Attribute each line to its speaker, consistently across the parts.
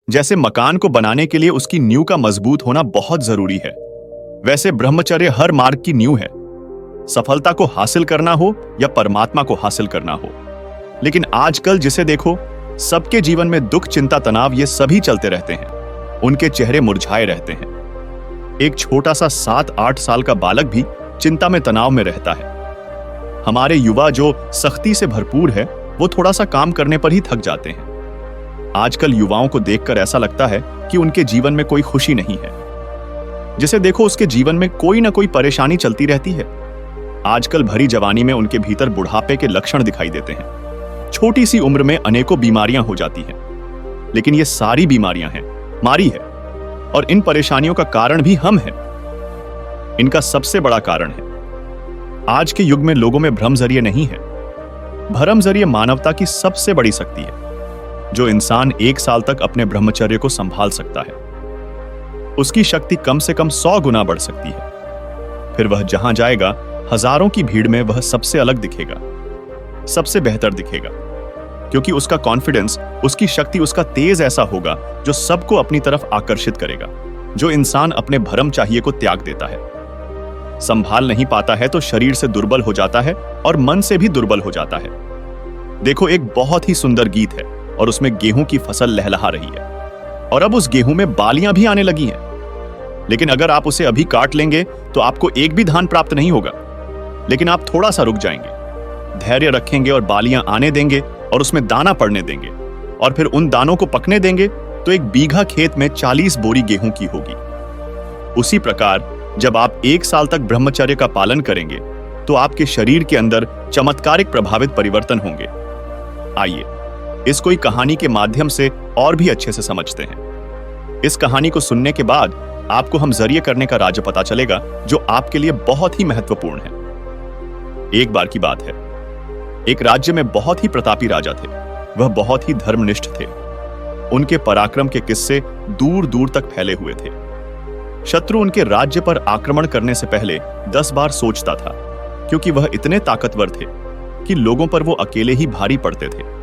Speaker 1: जैसे मकान को बनाने के लिए उसकी नींव का मजबूत होना बहुत जरूरी है, वैसे ब्रह्मचर्य हर मार्ग की नींव है। सफलता को हासिल करना हो या परमात्मा को हासिल करना हो। लेकिन आजकल जिसे देखो, सबके जीवन में दुख, चिंता, तनाव ये सभी चलते रहते हैं। उनके चेहरे मुरझाए रहते हैं। एक छोटा सा 7-8 साल का बालक भी चिंता में, तनाव में रहता है। हमारे युवा जो सख्ती से भरपूर है, वो थोड़ा सा काम करने पर ही थक जाते हैं। आजकल युवाओं को देखकर ऐसा लगता है कि उनके जीवन में कोई खुशी नहीं है। जिसे देखो उसके जीवन में कोई ना कोई परेशानी चलती रहती है। आजकल भरी जवानी में उनके भीतर बुढ़ापे के लक्षण दिखाई देते हैं। छोटी सी उम्र में अनेकों बीमारियां हो जाती हैं। लेकिन ये सारी बीमारियां हैं, मारी है, और इन परेशानियों का कारण भी हम हैं। इनका सबसे बड़ा कारण है आज के युग में लोगों में भ्रमजर्य नहीं है। भरमजर्य मानवता की सबसे बड़ी शक्ति है। जो इंसान 1 साल तक अपने ब्रह्मचर्य को संभाल सकता है, उसकी शक्ति कम से कम 100 गुना बढ़ सकती है। फिर वह जहां जाएगा, हजारों की भीड़ में वह सबसे अलग दिखेगा, सबसे बेहतर दिखेगा, क्योंकि उसका कॉन्फिडेंस, उसकी शक्ति, उसका तेज ऐसा होगा जो सबको अपनी तरफ आकर्षित करेगा। जो इंसान अपने भरम चाहिए को त्याग देता है, संभाल नहीं पाता है, तो शरीर से दुर्बल हो जाता है और मन से भी दुर्बल हो जाता है। देखो, एक बहुत ही सुंदर गीत है और उसमें गेहूं की फसल लहलहा रही है, और अब उस गेहूं में बालियां भी आने लगी हैं। लेकिन अगर आप उसे अभी काट लेंगे तो आपको एक भी धान प्राप्त नहीं होगा। लेकिन आप थोड़ा सा रुक जाएंगे, धैर्य रखेंगे और बालियां आने देंगे और उसमें दाना पड़ने देंगे, और फिर उन दानों को पकने देंगे, तो 1 बीघा खेत में 40 बोरी गेहूं की होगी। उसी प्रकार जब आप 1 साल तक ब्रह्मचर्य का पालन करेंगे, तो आपके शरीर के अंदर चमत्कारिक प्रभावित परिवर्तन होंगे। आइए इस कोई कहानी के माध्यम से और भी अच्छे से समझते हैं। इस कहानी को सुनने के बाद आपको हम जरिए करने का राज्य पता चलेगा, जो आपके लिए बहुत ही महत्वपूर्ण है। एक बार की बात है, एक राज्य में बहुत ही प्रतापी राजा थे। वह बहुत ही धर्मनिष्ठ थे। उनके पराक्रम के किस्से दूर दूर तक फैले हुए थे। शत्रु उनके राज्य पर आक्रमण करने से पहले 10 बार सोचता था, क्योंकि वह इतने ताकतवर थे कि लोगों पर वो अकेले ही भारी पड़ते थे।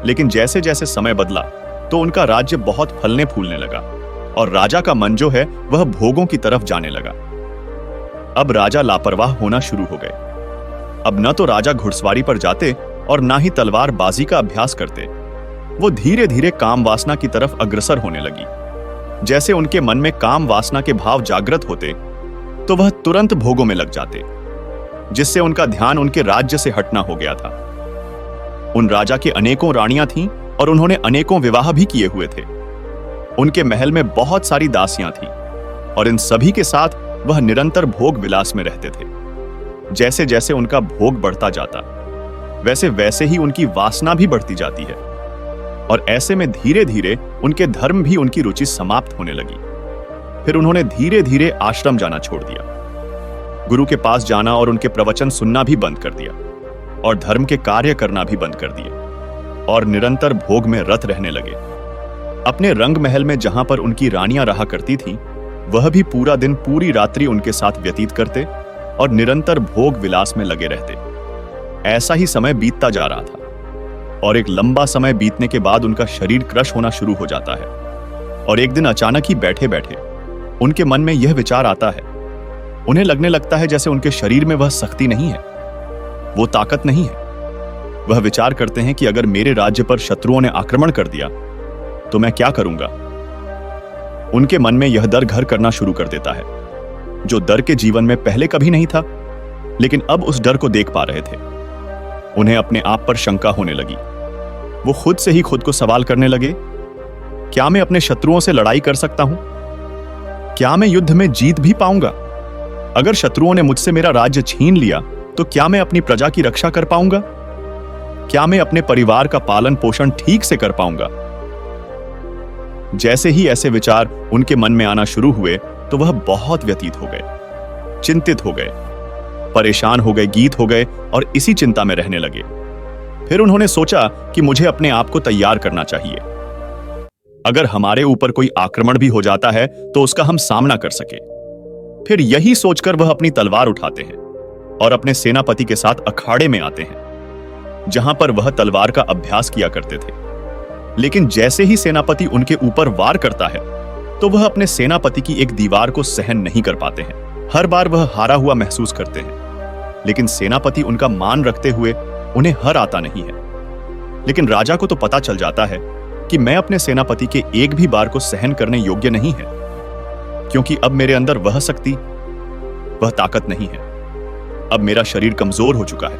Speaker 1: लेकिन जैसे जैसे समय बदला, तो उनका राज्य बहुत फलने फूलने लगा, और राजा का मन जो है वह भोगों की तरफ जाने लगा। अब राजा लापरवाह होना शुरू हो गए। अब न तो राजा घुड़सवारी पर जाते और ना ही तलवारबाजी का अभ्यास करते। वो धीरे धीरे काम वासना की तरफ अग्रसर होने लगी। जैसे उनके मन में काम वासना के भाव जागृत होते, तो वह तुरंत भोगों में लग जाते, जिससे उनका ध्यान उनके राज्य से हटना हो गया था। उन राजा की अनेकों रानियां थीं और उन्होंने अनेकों विवाह भी किए हुए थे। उनके महल में बहुत सारी दासियां थीं, और इन सभी के साथ वह निरंतर भोग विलास में रहते थे। जैसे जैसे उनका भोग बढ़ता जाता, वैसे वैसे ही उनकी वासना भी बढ़ती जाती है, और ऐसे में धीरे धीरे उनके धर्म भी, उनकी रुचि समाप्त होने लगी। फिर उन्होंने धीरे धीरे आश्रम जाना छोड़ दिया, गुरु के पास जाना और उनके प्रवचन सुनना भी बंद कर दिया, और धर्म के कार्य करना भी बंद कर दिए, और निरंतर भोग में रत रहने लगे। अपने रंग महल में जहां पर उनकी रानियां रहा करती थीं, वह भी पूरा दिन, पूरी रात्रि उनके साथ व्यतीत करते और निरंतर भोग विलास में लगे रहते। ऐसा ही समय बीतता जा रहा था, और एक लंबा समय बीतने के बाद उनका शरीर क्रश होना शुरू हो जाता है। और एक दिन अचानक ही बैठे बैठे उनके मन में यह विचार आता है। उन्हें लगने लगता है जैसे उनके शरीर में वह शक्ति नहीं है, वो ताकत नहीं है। वह विचार करते हैं कि अगर मेरे राज्य पर शत्रुओं ने आक्रमण कर दिया तो मैं क्या करूंगा। उनके मन में यह डर घर करना शुरू कर देता है, जो डर के जीवन में पहले कभी नहीं था, लेकिन अब उस डर को देख पा रहे थे। उन्हें अपने आप पर शंका होने लगी। वो खुद से ही खुद को सवाल करने लगे, क्या मैं अपने शत्रुओं से लड़ाई कर सकता हूं? क्या मैं युद्ध में जीत भी पाऊंगा? अगर शत्रुओं ने मुझसे मेरा राज्य छीन लिया तो क्या मैं अपनी प्रजा की रक्षा कर पाऊंगा? क्या मैं अपने परिवार का पालन पोषण ठीक से कर पाऊंगा? जैसे ही ऐसे विचार उनके मन में आना शुरू हुए, तो वह बहुत व्यतीत हो गए, चिंतित हो गए, परेशान हो गए, गीत हो गए, और इसी चिंता में रहने लगे। फिर उन्होंने सोचा कि मुझे अपने आप को तैयार करना चाहिए। अगर हमारे ऊपर कोई आक्रमण भी हो जाता है तो उसका हम सामना कर सके। फिर यही सोचकर वह अपनी तलवार उठाते हैं और अपने सेनापति के साथ अखाड़े में आते हैं, जहां पर वह तलवार का अभ्यास किया करते थे। लेकिन जैसे ही सेनापति उनके ऊपर वार करता है तो वह अपने सेनापति की एक दीवार को सहन नहीं कर पाते हैं। हर बार वह हारा हुआ महसूस करते हैं, लेकिन सेनापति उनका मान रखते हुए उन्हें हर आता नहीं है। लेकिन राजा को तो पता चल जाता है कि मैं अपने सेनापति के एक भी बार को सहन करने योग्य नहीं है, क्योंकि अब मेरे अंदर वह शक्ति, वह ताकत नहीं है। अब मेरा शरीर कमजोर हो चुका है,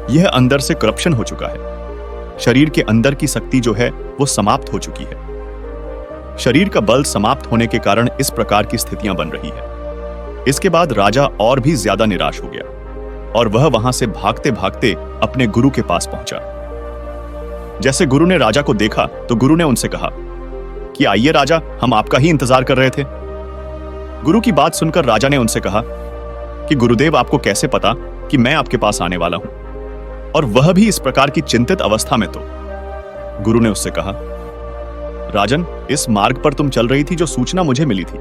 Speaker 1: यह अंदर से करप्शन हो चुका है। शरीर के अंदर की शक्ति जो है वो समाप्त हो चुकी है। शरीर का बल समाप्त होने के कारण इस प्रकार की स्थितियां बन रही है। इसके बाद राजा और भी ज्यादा निराश हो गया और वह वहां से भागते भागते अपने गुरु के पास पहुंचा। जैसे गुरु ने राजा को देखा तो गुरु ने उनसे कहा कि आइए राजा, हम आपका ही इंतजार कर रहे थे। गुरु की बात सुनकर राजा ने उनसे कहा कि गुरुदेव, आपको कैसे पता कि मैं आपके पास आने वाला हूं, और वह भी इस प्रकार की चिंतित अवस्था में? तो गुरु ने उससे कहा, राजन, इस मार्ग पर तुम चल रही थी, जो सूचना मुझे मिली थी,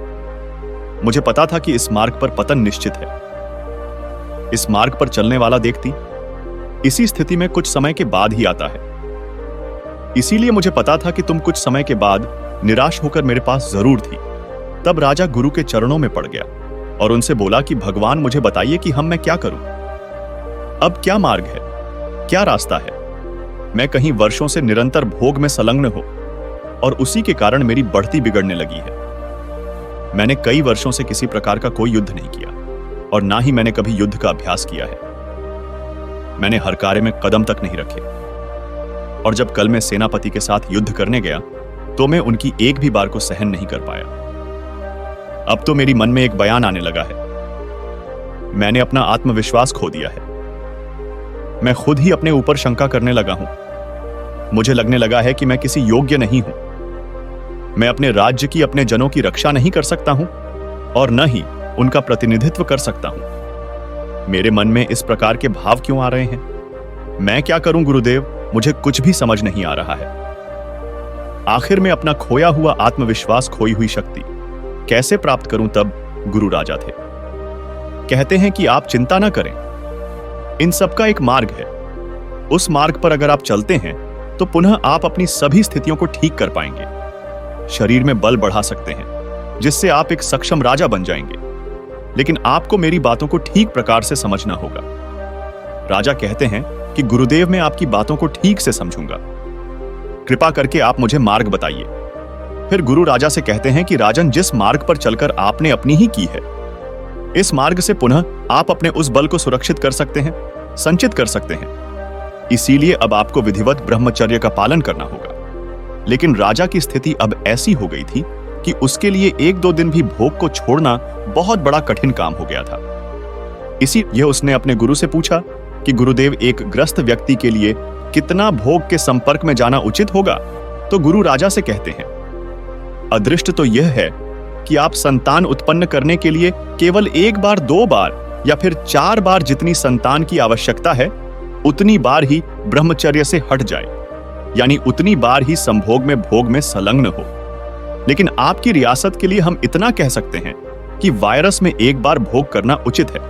Speaker 1: मुझे पता था कि इस मार्ग पर पतन निश्चित है। इस मार्ग पर चलने वाला व्यक्ति इसी स्थिति में कुछ समय के बाद ही आता है। इसीलिए मुझे पता था कि तुम कुछ समय के बाद निराश होकर मेरे पास जरूर थी। तब राजा गुरु के चरणों में पड़ गया और उनसे बोला कि भगवान, मुझे बताइए कि मैं क्या करूं? अब क्या मार्ग है, क्या रास्ता है? मैं कहीं वर्षों से निरंतर भोग में संलग्न हो और उसी के कारण मेरी बढ़ती बिगड़ने लगी है। मैंने कई वर्षों से किसी प्रकार का कोई युद्ध नहीं किया और ना ही मैंने कभी युद्ध का अभ्यास किया है। मैंने हर कार्य में कदम तक नहीं रखे, और जब कल मैं सेनापति के साथ युद्ध करने गया तो मैं उनकी एक भी बार को सहन नहीं कर पाया। अब तो मेरी मन में एक बयान आने लगा है। मैंने अपना आत्मविश्वास खो दिया है। मैं खुद ही अपने ऊपर शंका करने लगा हूं। मुझे लगने लगा है कि मैं किसी योग्य नहीं हूं। मैं अपने राज्य की, अपने जनों की रक्षा नहीं कर सकता हूं और न ही उनका प्रतिनिधित्व कर सकता हूं। मेरे मन में इस प्रकार के भाव क्यों आ रहे हैं? मैं क्या करूं गुरुदेव? मुझे कुछ भी समझ नहीं आ रहा है। आखिर में अपना खोया हुआ आत्मविश्वास, खोई हुई शक्ति कैसे प्राप्त करूं? तब गुरु राजा थे। कहते हैं कि आप चिंता ना करें, इन सब का एक मार्ग है। उस मार्ग पर अगर आप चलते हैं तो पुनः आप अपनी सभी स्थितियों को ठीक कर पाएंगे, शरीर में बल बढ़ा सकते हैं, जिससे आप एक सक्षम राजा बन जाएंगे। लेकिन आपको मेरी बातों को ठीक प्रकार से समझना होगा। राजा कहते हैं कि गुरुदेव, मैं आपकी बातों को ठीक से समझूंगा, कृपा करके आप मुझे मार्ग बताइए। फिर गुरु राजा से कहते हैं कि राजन, जिस मार्ग पर चलकर आपने अपनी ही की है, इस मार्ग से पुनः आप अपने उस बल को सुरक्षित कर सकते हैं, संचित कर सकते हैं। इसीलिए अब आपको विधिवत ब्रह्मचर्य का पालन करना होगा। लेकिन राजा की स्थिति अब ऐसी हो गई थी कि उसके लिए 1-2 दिन भी भोग को छोड़ना बहुत बड़ा कठिन काम हो गया था। इसीलिए उसने अपने गुरु से पूछा कि गुरुदेव, एक ग्रस्त व्यक्ति के लिए कितना भोग के संपर्क में जाना उचित होगा? तो गुरु राजा से कहते हैं, अदृष्ट तो यह है कि आप संतान उत्पन्न करने के लिए केवल 1 बार, 2 बार या फिर 4 बार जितनी संतान की आवश्यकता है, उतनी बार ही ब्रह्मचर्य से हट जाए, यानी उतनी बार ही संभोग में, भोग में संलग्न हो। लेकिन आपकी रियासत के लिए हम इतना कह सकते हैं कि वायरस में 1 बार भोग करना उचित है।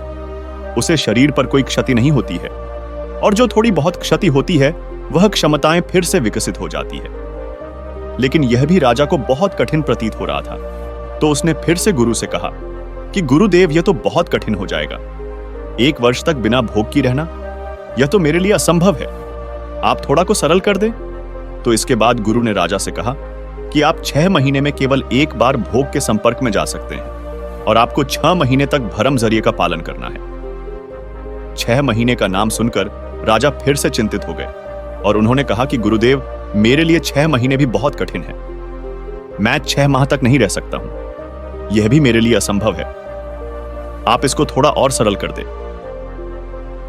Speaker 1: उसे शरीर पर कोई क्षति नहीं होती है, और जो थोड़ी बहुत क्षति होती है वह क्षमताएं फिर से विकसित हो जाती है। लेकिन यह भी राजा को बहुत कठिन प्रतीत हो रहा था, तो उसने फिर से गुरु से कहा कि गुरुदेव, यह तो बहुत कठिन हो जाएगा। 1 वर्ष तक बिना भोग की रहना, यह तो मेरे लिए असंभव है। आप थोड़ा को सरल कर दें। तो इसके बाद गुरु ने राजा से कहा कि आप 6 महीने में केवल 1 बार भोग के संपर्क में जा सकते हैं, और आपको 6 महीने तक भरमचर्य का पालन करना है। 6 महीने का नाम सुनकर राजा फिर से चिंतित हो गए और उन्होंने कहा कि गुरुदेव, मेरे लिए 6 महीने भी बहुत कठिन है। मैं 6 माह तक नहीं रह सकता हूं, यह भी मेरे लिए असंभव है। आप इसको थोड़ा और सरल कर दे।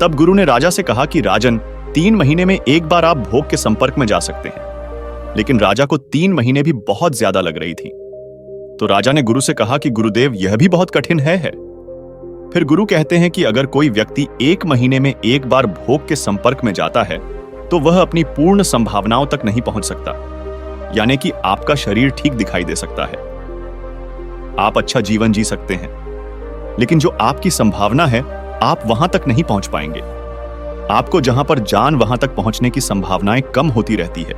Speaker 1: तब गुरु ने राजा से कहा कि राजन, 3 महीने में 1 बार आप भोग के संपर्क में जा सकते हैं। लेकिन राजा को 3 महीने भी बहुत ज्यादा लग रही थी, तो राजा ने गुरु से कहा कि गुरुदेव, यह भी बहुत कठिन है। फिर गुरु कहते हैं कि अगर कोई व्यक्ति 1 महीने में 1 बार भोग के संपर्क में जाता है तो वह अपनी पूर्ण संभावनाओं तक नहीं पहुंच सकता, यानी कि आपका शरीर ठीक दिखाई दे सकता है, आप अच्छा जीवन जी सकते हैं, लेकिन जो आपकी संभावना है आप वहां तक नहीं पहुंच पाएंगे। आपको जहां पर जान, वहां तक पहुंचने की संभावनाएं कम होती रहती है।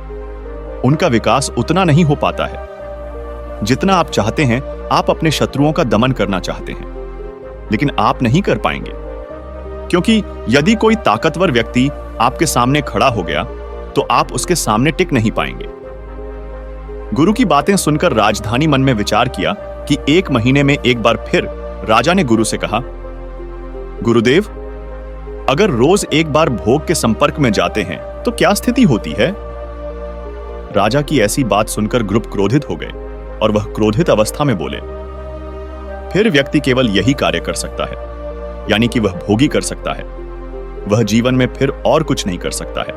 Speaker 1: उनका विकास उतना नहीं हो पाता है जितना आप चाहते हैं। आप अपने शत्रुओं का दमन करना चाहते हैं, लेकिन आप नहीं कर पाएंगे, क्योंकि यदि कोई ताकतवर व्यक्ति आपके सामने खड़ा हो गया तो आप उसके सामने टिक नहीं पाएंगे। गुरु की बातें सुनकर राजधानी मन में विचार किया कि 1 महीने में एक बार फिर राजा ने गुरु से कहा, गुरुदेव, अगर रोज एक बार भोग के संपर्क में जाते हैं तो क्या स्थिति होती है? राजा की ऐसी बात सुनकर गुरु क्रोधित हो गए और वह क्रोधित अवस्था में बोले, फिर व्यक्ति केवल यही कार्य कर सकता है, यानी कि वह भोगी कर सकता है। वह जीवन में फिर और कुछ नहीं कर सकता है,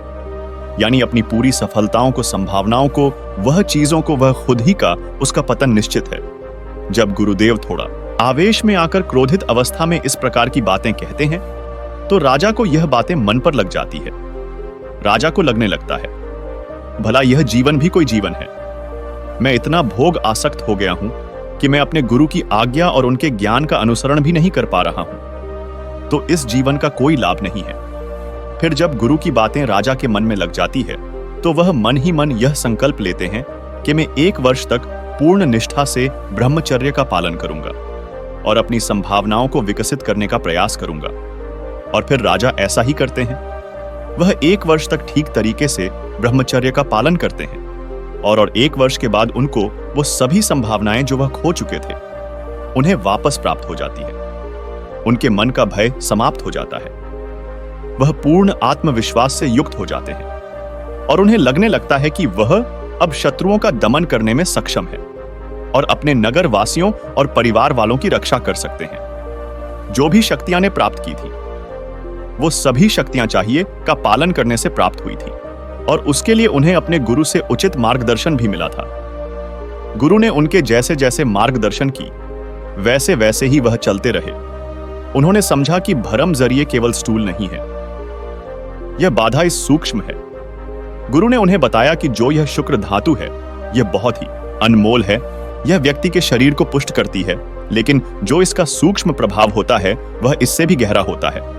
Speaker 1: यानी अपनी पूरी सफलताओं को, संभावनाओं को, वह चीजों को वह खुद ही का उसका पतन निश्चित है। जब गुरुदेव थोड़ा आवेश में आकर क्रोधित अवस्था में इस प्रकार की बातें कहते हैं तो राजा को यह बातें मन पर लग जाती है। राजा को लगने लगता है, भला यह जीवन भी कोई जीवन है? मैं इतना भोग आसक्त हो गया हूं कि मैं अपने गुरु की आज्ञा और उनके ज्ञान का अनुसरण भी नहीं कर पा रहा हूं, तो इस जीवन का कोई लाभ नहीं है। फिर जब गुरु की बातें राजा के मन में लग जाती है तो वह मन ही मन यह संकल्प लेते हैं कि मैं 1 वर्ष तक पूर्ण निष्ठा से ब्रह्मचर्य का पालन करूंगा और अपनी संभावनाओं को विकसित करने का प्रयास करूंगा। और फिर राजा ऐसा ही करते हैं। वह 1 वर्ष तक ठीक तरीके से ब्रह्मचर्य का पालन करते हैं और 1 वर्ष के बाद उनको वो सभी संभावनाएं जो वह खो चुके थे उन्हें वापस प्राप्त हो जाती है। उनके मन का भय समाप्त हो जाता है। वह पूर्ण आत्मविश्वास से युक्त हो जाते हैं और उन्हें लगने लगता है कि वह अब शत्रुओं का दमन करने में सक्षम है और अपने नगर वासियों और परिवार वालों की रक्षा कर सकते हैं। जो भी शक्तियां ने प्राप्त की थी वो सभी शक्तियां चाहिए का पालन करने से प्राप्त हुई थी और उसके लिए उन्हें अपने गुरु से उचित मार्गदर्शन भी मिला था। गुरु ने उनके जैसे जैसे मार्गदर्शन की वैसे वैसे ही वह चलते रहे। उन्होंने समझा कि भरम जरिए केवल स्टूल नहीं है, यह बाधा इस सूक्ष्म है। गुरु ने उन्हें बताया कि जो यह शुक्र धातु है यह बहुत ही अनमोल है। यह व्यक्ति के शरीर को पुष्ट करती है, लेकिन जो इसका सूक्ष्म प्रभाव होता है वह इससे भी गहरा होता है।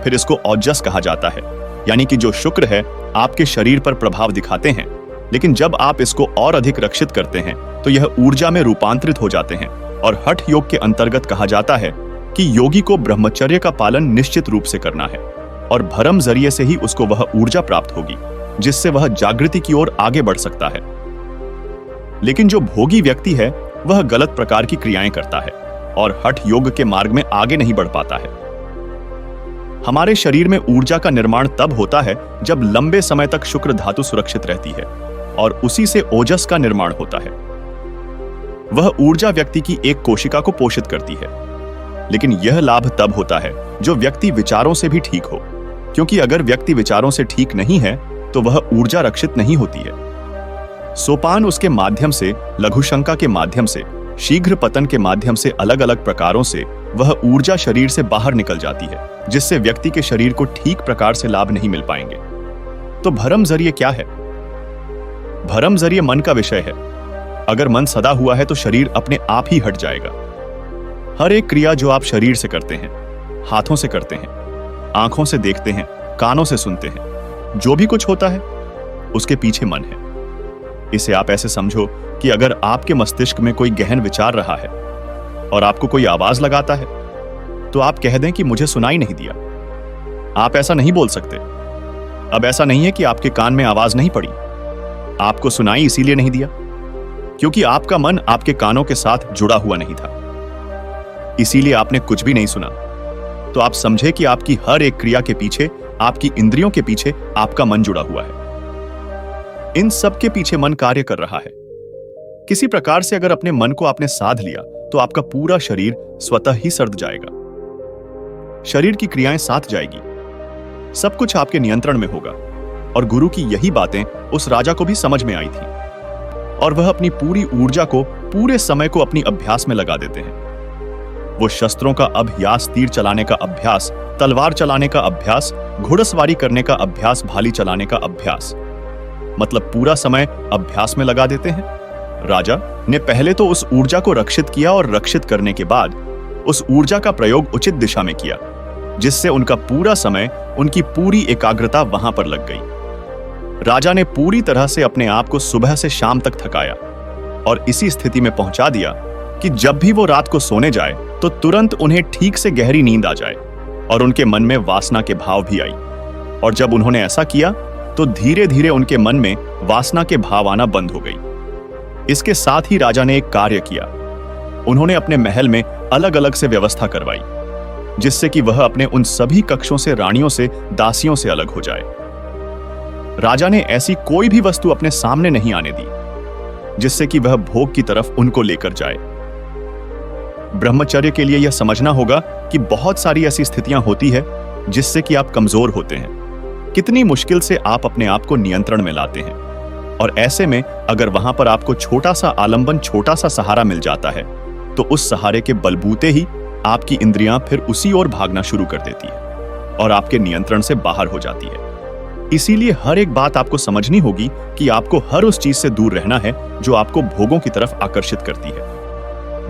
Speaker 1: फिर इसको औजस कहा जाता है, यानी कि जो शुक्र है आपके शरीर पर प्रभाव दिखाते हैं, लेकिन जब आप इसको और अधिक रक्षित करते हैं तो यह ऊर्जा में रूपांतरित हो जाते हैं। और हठ योग के अंतर्गत कहा जाता है कि योगी को ब्रह्मचर्य का पालन निश्चित रूप से करना है और भरम जरिए से ही उसको वह ऊर्जा प्राप्त होगी जिससे वह जागृति की ओर आगे बढ़ सकता है। लेकिन जो भोगी व्यक्ति है वह गलत प्रकार की क्रियाएं करता है और हठ योग के मार्ग में आगे नहीं बढ़ पाता है। हमारे शरीर में ऊर्जा का निर्माण तब होता है जब लंबे समय तक शुक्र धातु सुरक्षित रहती है और उसी से ओजस का निर्माण होता है। वह ऊर्जा व्यक्ति की एक कोशिका को पोषित करती है, लेकिन यह लाभ तब होता है जो व्यक्ति विचारों से भी ठीक हो, क्योंकि अगर व्यक्ति विचारों से ठीक नहीं है तो वह ऊर्जा रक्षित नहीं होती है। सोपान उसके माध्यम से, लघुशंका के माध्यम से, शीघ्र पतन के माध्यम से अलग अलग प्रकारों से वह ऊर्जा शरीर से बाहर निकल जाती है, जिससे व्यक्ति के शरीर को ठीक प्रकार से लाभ नहीं मिल पाएंगे। तो भरम जरिए क्या है? भरम जरिए मन का विषय है। अगर मन सदा हुआ है तो शरीर अपने आप ही हट जाएगा। हर एक क्रिया जो आप शरीर से करते हैं, हाथों से करते हैं, आंखों से देखते हैं, कानों से सुनते हैं, जो भी कुछ होता है उसके पीछे मन है। इसे आप ऐसे समझो कि अगर आपके मस्तिष्क में कोई गहन विचार रहा है और आपको कोई आवाज लगाता है तो आप कह दें कि मुझे सुनाई नहीं दिया। आप ऐसा नहीं बोल सकते। अब ऐसा नहीं है कि आपके कान में आवाज नहीं पड़ी, आपको सुनाई इसीलिए नहीं दिया क्योंकि आपका मन आपके कानों के साथ जुड़ा हुआ नहीं था, इसीलिए आपने कुछ भी नहीं सुना। तो आप समझे कि आपकी हर एक क्रिया के पीछे, आपकी इंद्रियों के पीछे आपका मन जुड़ा हुआ है। इन सब के पीछे मन कार्य कर रहा है। किसी प्रकार से अगर अपने मन को आपने साध लिया तो आपका पूरा शरीर स्वतः ही सर्द जाएगा। शरीर की क्रियाएं साथ जाएगी, सब कुछ आपके नियंत्रण में होगा। और गुरु की यही बातें उस राजा को भी समझ में आई थी और वह अपनी पूरी ऊर्जा को, पूरे समय को अपनी अभ्यास में लगा देते हैं। वो शस्त्रों का अभ्यास, तीर चलाने का अभ्यास, तलवार चलाने का अभ्यास, घुड़सवारी करने का अभ्यास, भाली चलाने का अभ्यास, मतलब पूरा समय अभ्यास में लगा देते हैं। राजा ने पहले तो उस ऊर्जा को रक्षित किया और रक्षित करने के बाद उस ऊर्जा का प्रयोग उचित दिशा में किया, जिससे उनका पूरा समय, उनकी पूरी एकाग्रता वहां पर लग गई। राजा ने पूरी तरह से अपने आप को सुबह से शाम तक थकाया और इसी स्थिति में पहुंचा दिया कि जब भी वो रात को सोने जाए तो तुरंत उन्हें ठीक से गहरी नींद आ जाए और उनके मन में वासना के भाव भी आई। और जब उन्होंने ऐसा किया तो धीरे धीरे उनके मन में वासना के भाव आना बंद हो गई। इसके साथ ही राजा ने एक कार्य किया। उन्होंने अपने महल में अलग अलग से व्यवस्था करवाई, जिससे कि वह अपने उन सभी कक्षों से रानियों से, दासियों से अलग हो जाए। राजा ने ऐसी कोई भी वस्तु अपने सामने नहीं आने दी जिससे कि वह भोग की तरफ उनको लेकर जाए। ब्रह्मचर्य के लिए यह समझना होगा कि बहुत सारी ऐसी स्थितियां होती है जिससे कि आप कमजोर होते हैं। कितनी मुश्किल से आप अपने आप को नियंत्रण में लाते हैं, और ऐसे में अगर वहां पर आपको छोटा सा आलंबन, छोटा सा सहारा मिल जाता है तो उस सहारे के बलबूते ही आपकी इंद्रियां फिर उसी ओर भागना शुरू कर देती है और आपके नियंत्रण से बाहर हो जाती है। इसीलिए हर एक बात आपको समझनी होगी कि आपको हर उस चीज से दूर रहना है जो आपको भोगों की तरफ आकर्षित करती है।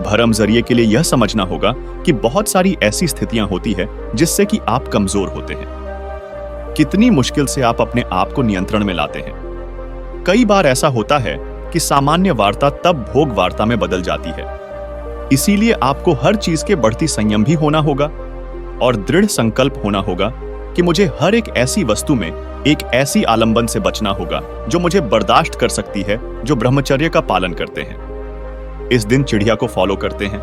Speaker 1: भरम जरिए के लिए यह समझना होगा कि बहुत सारी ऐसी स्थितियां होती है जिससे कि आप कमजोर होते हैं। कितनी मुश्किल से आप अपने आप को नियंत्रण में लाते हैं। कई बार ऐसा होता है कि सामान्य वार्ता तब भोग वार्ता में बदल जाती है। इसीलिए आपको हर चीज के बढ़ती संयम भी होना होगा और दृढ़ संकल्प होना होगा कि मुझे हर एक ऐसी वस्तु में एक ऐसी आलंबन से बचना होगा जो मुझे बर्दाश्त कर सकती है, जो ब्रह्मचर्य का पालन करते हैं। इस दिन चिड़िया को फॉलो करते हैं।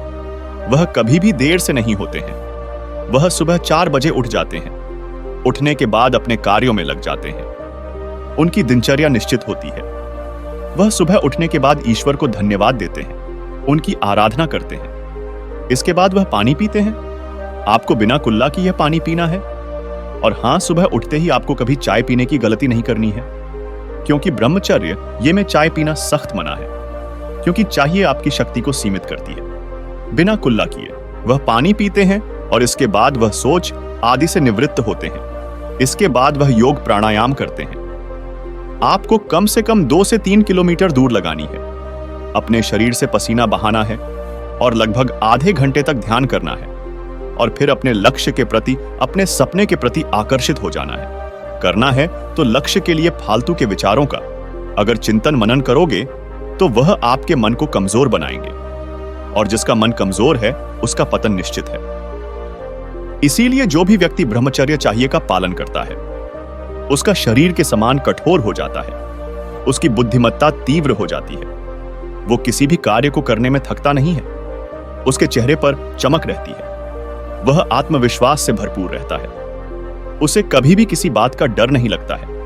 Speaker 1: वह कभी भी देर से नहीं होते हैं। वह सुबह 4 बजे उठ जाते हैं। उठने के बाद अपने कार्यों में लग जाते हैं। उनकी दिनचर्या निश्चित होती है। वह सुबह उठने के बाद ईश्वर को धन्यवाद देते हैं, उनकी आराधना करते हैं। इसके बाद वह पानी पीते हैं। आपको बिना कुल्ला की यह पानी पीना है। और हां, सुबह उठते ही आपको कभी चाय पीने की गलती नहीं करनी है, क्योंकि ब्रह्मचर्य ये में चाय पीना सख्त मना है, क्योंकि चाहिए आपकी शक्ति को सीमित करती है। बिना कुल्ला किए वह पानी पीते हैं और इसके बाद वह सोच आदि से निवृत्त होते हैं। इसके बाद वह योग प्राणायाम करते हैं। आपको कम से कम 2 से 3 किलोमीटर दूर लगानी है। अपने शरीर से पसीना बहाना है और लगभग आधे घंटे तक ध्यान करना है और फिर अपने लक्ष्य के प्रति, अपने सपने के प्रति आकर्षित हो जाना है। करना है तो लक्ष्य के लिए फालतू के विचारों का अगर चिंतन मनन करोगे तो वह आपके मन को कमजोर बनाएंगे, और जिसका मन कमजोर है उसका पतन निश्चित है। इसीलिए जो भी व्यक्ति ब्रह्मचर्य चाहिए का पालन करता है उसका शरीर के समान कठोर हो जाता है। उसकी बुद्धिमत्ता तीव्र हो जाती है। वो किसी भी कार्य को करने में थकता नहीं है। उसके चेहरे पर चमक रहती है। वह आत्मविश्वास से भरपूर रहता है। उसे कभी भी किसी बात का डर नहीं लगता है।